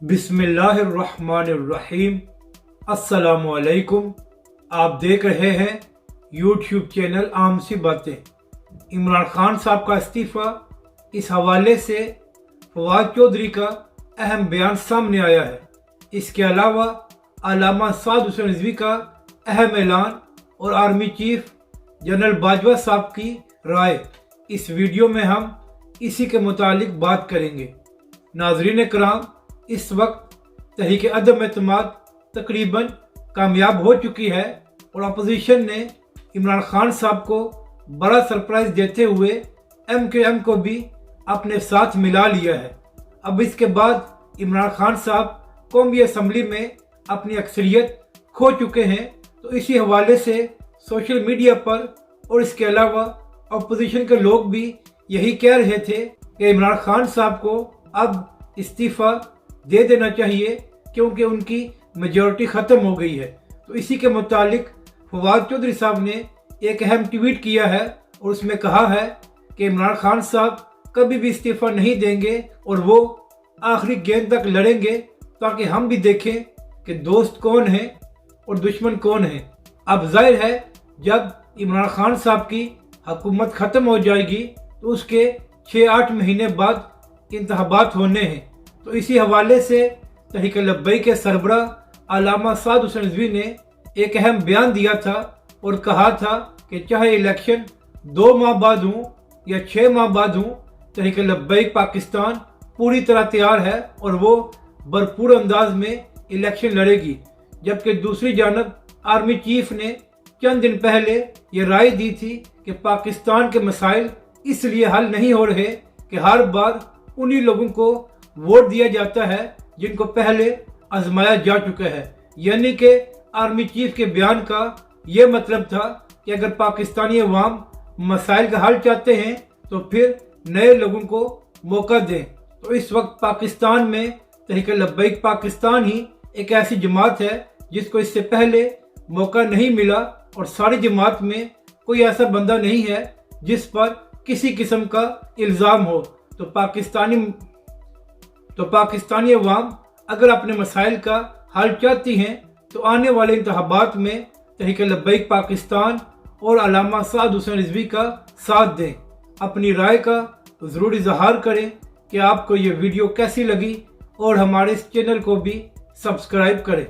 बिस्मिल्लाहिर्रहमानिर्रहीम। अस्सलामुअलैकुम। आप देख रहे हैं यूट्यूब चैनल आम सी बातें। इमरान खान साहब का इस्तीफ़ा, इस हवाले से फवाद चौधरी का अहम बयान सामने आया है। इसके अलावा अल्लामा साद हुसैन रिजवी का अहम ऐलान और आर्मी चीफ जनरल बाजवा साहब की राय। इस वीडियो में हम इसी के मुतालिक बात करेंगे। नाज़रीन कराम, इस वक्त तहरीक अदम एतमाद तकरीबन कामयाब हो चुकी है और अपोजिशन ने इमरान खान साहब को बड़ा सरप्राइज देते हुए MKM को भी अपने साथ मिला लिया है। अब इसके बाद इमरान खान साहब कौमी असम्बली में अपनी अक्सरियत खो चुके हैं, तो इसी हवाले से सोशल मीडिया पर और इसके अलावा अपोजिशन के लोग भी यही कह रहे थे कि इमरान खान साहब को अब इस्तीफ़ा दे देना चाहिए क्योंकि उनकी मेजॉरिटी ख़त्म हो गई है। तो इसी के मुतालिक फवाद चौधरी साहब ने एक अहम ट्वीट किया है और उसमें कहा है कि इमरान खान साहब कभी भी इस्तीफ़ा नहीं देंगे और वो आखिरी गेंद तक लड़ेंगे ताकि हम भी देखें कि दोस्त कौन है और दुश्मन कौन है। अब जाहिर है जब इमरान खान साहब की हुकूमत ख़त्म हो जाएगी तो उसके 6-8 महीने बाद इंतखाबात होने हैं। तो इसी हवाले से तहरीक लब्बैक के सरबरा अल्लामा साद हुसैन रिजवी ने एक अहम बयान दिया था और कहा था कि चाहे इलेक्शन 2 माह बाद हों या 6 माह बाद हों, तहरीक लब्बैक पाकिस्तान पूरी तरह तैयार है और वो भरपूर अंदाज में इलेक्शन लड़ेगी। जबकि दूसरी जानब आर्मी चीफ ने चंद दिन पहले ये राय दी थी कि पाकिस्तान के मसाइल इसलिए हल नहीं हो रहे कि हर बार उन्हीं लोगों को वोट दिया जाता है जिनको पहले आजमाया जा चुका है। यानी कि आर्मी चीफ के बयान का ये मतलब था कि अगर पाकिस्तानी अवाम मसाइल का हल चाहते हैं तो फिर नए लोगों को मौका दें। तो इस वक्त पाकिस्तान में तहरीक लब्बैक पाकिस्तान ही एक ऐसी जमात है जिसको इससे पहले मौका नहीं मिला और सारी जमात में कोई ऐसा बंदा नहीं है जिस पर किसी किस्म का इल्ज़ाम हो। तो पाकिस्तानी अवाम अगर अपने मसाइल का हल चाहती हैं तो आने वाले इंतखाबात में तहरीक लब्बैक पाकिस्तान और अल्लामा साद हुसैन रिजवी का साथ दें। अपनी राय का ज़रूर इजहार करें कि आपको ये वीडियो कैसी लगी और हमारे इस चैनल को भी सब्सक्राइब करें।